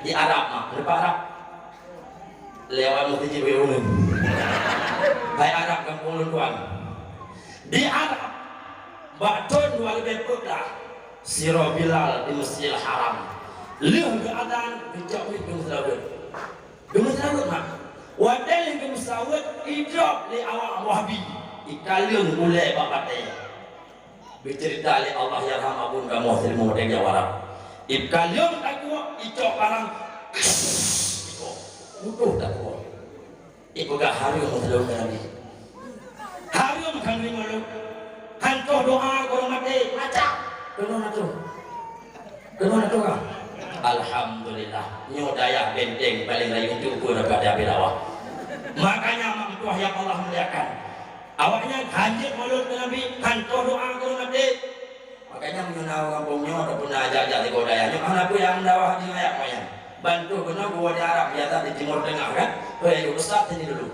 di Arab mah berapa Arab lewat mesti jiwa hai Arab kampung lunduan di Arab bakton wal bepeklah siro Bilal di Masjidil Haram lihat keadaan bijak ni kemusawat mah wadah yang kemusawat hijab li awak wahbi ikaliun mulai bapak bercerita li Allah yang hamabun kamu hasil muda jawab ikaliun aku hijab barang utuh tak kuat ibu gak harium selalu Nabi harium kan lima lu hantu doa korang mati macam kenapa tu kan alhamdulillah nyodaya benteng paling lain diukur daripada belawa makanya mampuah yang Allah muliakan awaknya hanjir mulut Nabi hantu doa korang mati makanya mengenal kampungnya ataupun aja-aja di kodayanya anak yang dawah di ngayak moyang bantu benar gua di Arab biasa di Timur Tengah kan Ustaz ini dulu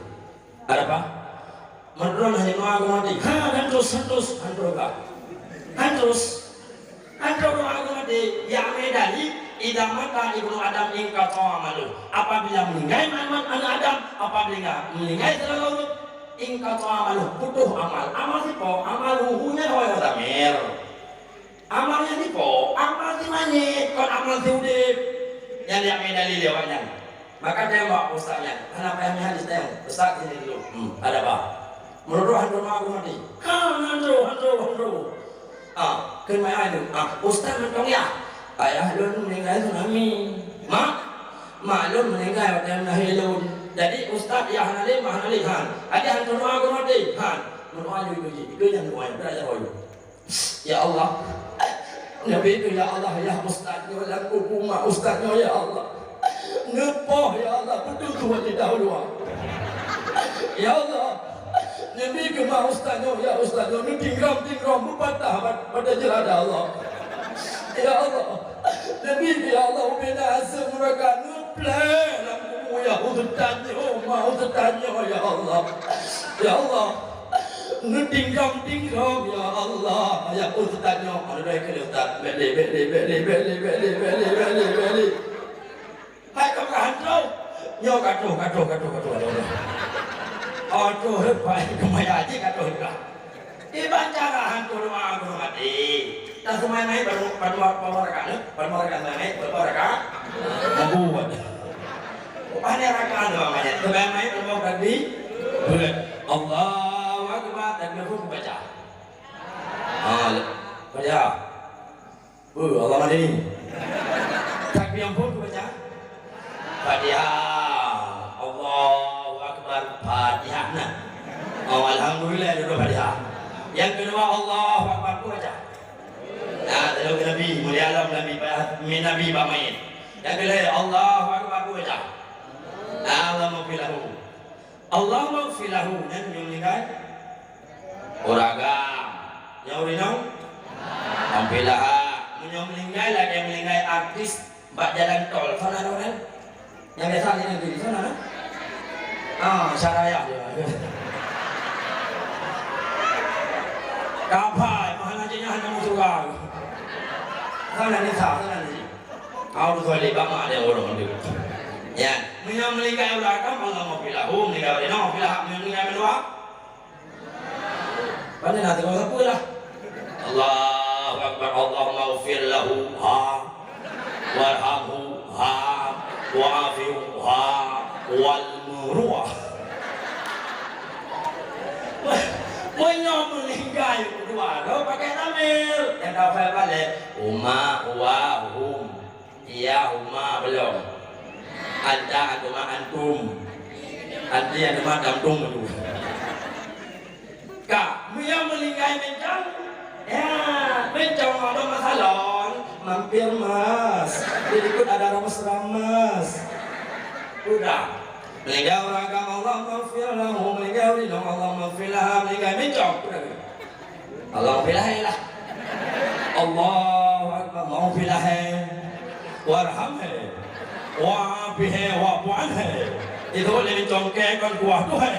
ada apa menurut hanya doa aku mati hantus doa aku mati yang medali idamata ibnu Adam ingka malu apabila meninggal anak Adam apabila meninggal terlalu ingka malu butuh amal sih po amal huhunya kau tamir amalnya sih po amal si manyet kon amal si udip yang dia medali lewatnya maka dia bawa ustaznya kenapa yang hadis dia ustaz ini dulu ada apa menurut hantu aku mati hantu kenapa itu ustaz mentong ya ayah lu meninggal tsunami maklum meninggal waktu nahilun jadi ustaz ya hanali mahanalihan ada hantu aku mati menurut itu yang doa belajar ya Allah Nabi itu ya Allah ya ustaznya ya kumah ustaznya ya Allah ngepoh ya Allah betul Tuhan di dahulu ya Allah Nabi kemah ustaznya ya ustaznya ini tinggram berpatah pada jelada Allah ya Allah Nabi ya Allah bina asam mereka ngeplay lampu ya ustaznya ya Allah ya Allah ngetinggram ya Allah ya ustaznya ada baik ustaz beli hai kamu hantu nyo katuh aduh baik kemaya aja katuh juga dibaca hantu rumah aku mati tak semai naik permarakan membuat ada rakan namanya semai naik permarakan di Allah dan aku baca baca Allah mati takbir yang pun baca Fatihah Allahu Akbar Fatihah alhamdulillah dulu Fatihah yang kedua Allahu Akbar baca lalu Nabi mulia alam Nabi bamain yang kedua Allahu Akbar baca Allah maghfilahu dan meninggal uragam yang urinau ampilah yang meninggal lagi yang meninggal artis mbak jalan tol sana kan yang biasa ini di sana Syaraya kapai mahal aja hanya musuh sana nih kau tuh libat mah ada orang itu ya yang meninggal uragam Allah maghfilahu meninggal urinau ampilah meninggal menua pada nanti kau sepuluh lah Allahu Akbar Allahumma ghfir lahu warhamhu wa'afihu wal murwah meninggal kedua lo pakai tamil yang kafir balik hum iya huma belum anta antuma antum anti antuma antum dulu Kak, yang meninggal mencang, ya mencang ada masalah, mampir mas, berikut ada ramas, udah, meninggal ragam Allah maghfir lahu, meninggal ridho Allah maghfir lahu, meninggal mencang, Allah maghfir lah, Allah akbar maghfir warhamhe, wa'afihe wa'fu'anhe, itu boleh mencongkekkan kuah Tuhan.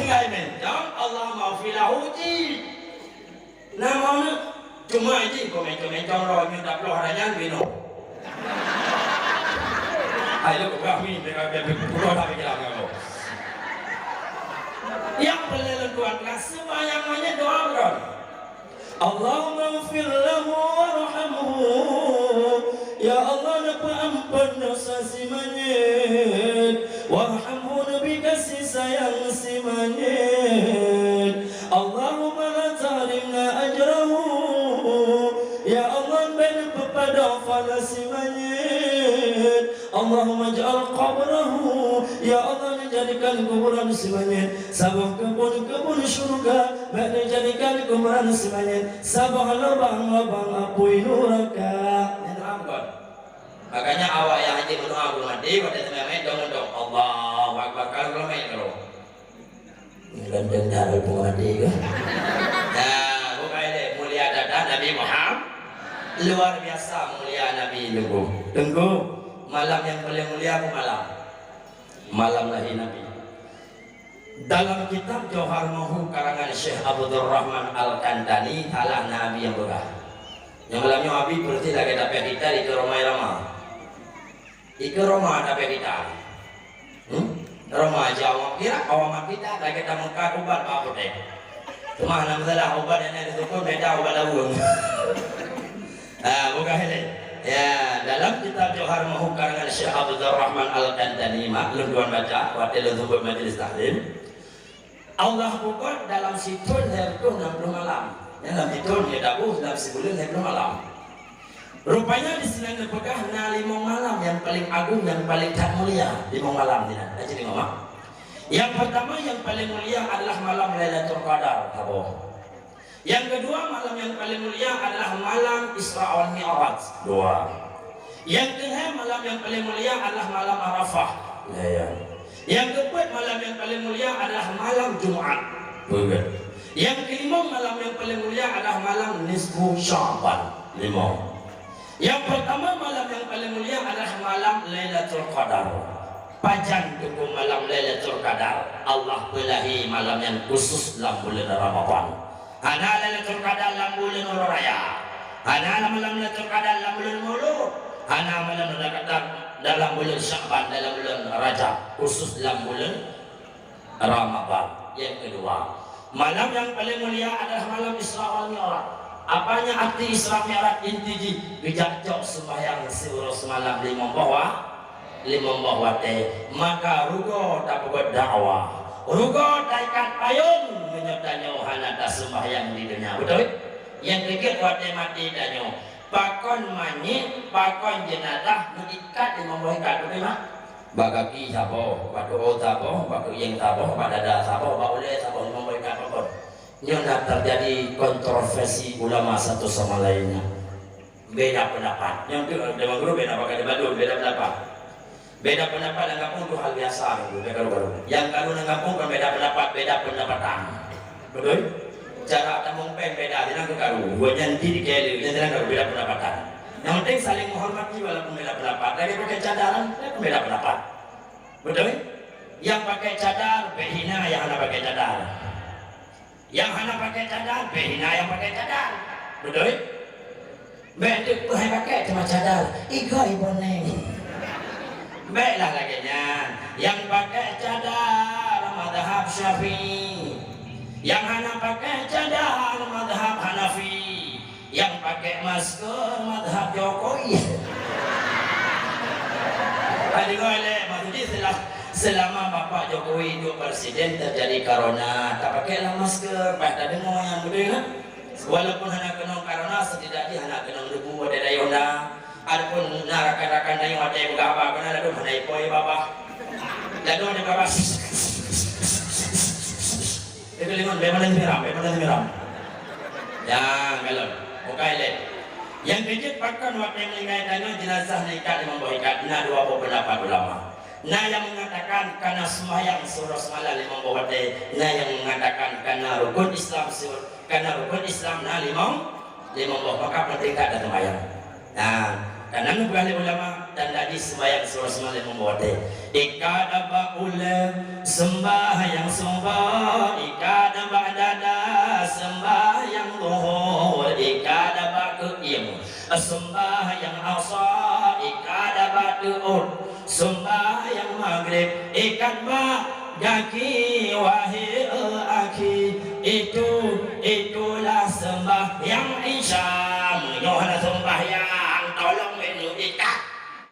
meninggal mencang Allah maghfilahu namanya Cuma ini komen-komen roh minta peluh haranya bino. Ayo kami mereka berpuluh tapi kita nggak. Yang berlelutuan sembayangannya doa bron. Allahumma ighfir lahu warhamhu. Ya Allah napa ampun dosa si manyet. Warhamhu nabi kasih sayang si manyet. Allahumma la tahrimna ajrahu. Ya Allah ben pepada fala si manyet. Allahumma ja'al qabrahu. Ya Allah jadikan kuburan si manyet sabah kebun syurga. Bak jadikan kuburan si manyet sabah lubang-lubang api neraka. Makanya awak yang haji berdoa bermandi pada teman-teman dong Allahu Akbar kalau main kalau. Gandeng dari bermandi kan. Nah, bukan mulia dada Nabi Muhammad. Luar biasa mulia Nabi Tunggu. Malam yang paling mulia apa malam lahir Nabi. Dalam kitab Johar Mahu karangan Syekh Abdurrahman Al-Kantani talah Nabi yang berkah. Yang malamnya Nabi berarti lagi dapat kita di Roma Rama. Di Roma dapat kita. Roma Jawa kira awam kita lagi kita muka obat apa deh. Cuma nama salah obat yang ada itu pun beda obat lawung. Bukan ini. Ya, dalam kitab Johar Mahu karangan Syekh Abdurrahman Al-Kantani maklum tuan baca wakil untuk majelis taklim. Allah bukan dalam situn herku 60 malam. Dalam situn ya dabuh dalam sebulan 60 malam. Rupanya di sini berkah 5 malam yang paling agung yang paling tak mulia 5 malam tidak. Jadi ngomong. Yang pertama yang paling mulia adalah malam Lailatul Qadar. Yang kedua malam yang paling mulia adalah malam Isra wal Mi'raj. 2. Yang ketiga malam yang paling mulia adalah malam Arafah. Yang keempat malam yang paling mulia adalah malam Jumat. Yang kelima malam yang paling mulia adalah malam Nisfu Sya'ban. 5. Yang pertama malam yang paling mulia adalah malam Lailatul Qadar. Panjang tunggu malam Lailatul Qadar. Allah belahi malam yang khusus dalam bulan Ramadan. Ana Lailatul Qadar dalam bulan Raya. Ana malam Lailatul Qadar dalam bulan Maulud. Ana malam Lailatul Qadar dalam bulan Sya'ban dalam bulan Rajab khusus dalam bulan Ramadan. Yang kedua, malam yang paling mulia adalah malam Isra wal Mi'raj. Apanya arti Isra Mi'raj? Inti bijak sembahyang seluruh semalam 5 bawah teh. Maka rugo tak buat dakwah. Rugo taikat payung menyertanya hanata sembahyang di dunia. Betul? Yang ketiga wate mati danyo. Pakon manyit, pakon jenazah mengikat di membohikat. Betul mak? Bagaki sabo, batu sabo, batu yang sabo, badada sabo, baule sabo membohikat pakon. Yang terjadi kontroversi ulama satu sama lainnya. Beda pendapat. Yang itu dalam grup beda pakai debat beda pendapat. Beda pendapat dan kampung itu hal biasa gitu. Yang kalau nang kampung kan beda pendapat, beda pendapatan. Betul? Cara tamung pen beda dengan karu. Gua janji di kali, jangan karu beda pendapatan. Yang penting saling menghormati walaupun beda pendapat. Lagi pakai cadaran, beda pendapat. Betul? Yang pakai cadar, behina yang hana pakai cadar. Yang hana pakai cadar, behina yang pakai cadar. Betul? Betul, pakai cuma cadar. Igoi boneng. Baiklah laginya yang pakai cadar madhab Syafi'i, yang hana pakai cadar madhab Hanafi, yang pakai masker madhab Jokowi. Adik oleh maksudnya selama Bapak Jokowi itu presiden terjadi corona tak pakailah masker, pada demo yang betul kan? Walaupun hana kena corona setidaknya hana kena debu ada dayona. Adapun rakan-rakan yang ada yang berapa kena lalu mana ipoi bapa lalu ada bapa itu limon bagaimana miram ya melon oke yang kecil pakan waktu yang meninggal dengan jenazah nikah di membawakan nah 2 pendapat ulama. Nah yang mengatakan karena sembahyang surah semalam lima bawa nah yang mengatakan karena rukun Islam nah lima bawa maka penting tak ada sembahyang. Nah karena nubali ulama dan tadi sembahyang surah semalam membawa ikada ba'ula sembahyang subuh ikada ba'dada sembahyang zuhur ikada sembahyang asar ikan batuun, sembahyang maghrib ikan daki wahai akhi, itulah sembahyang isya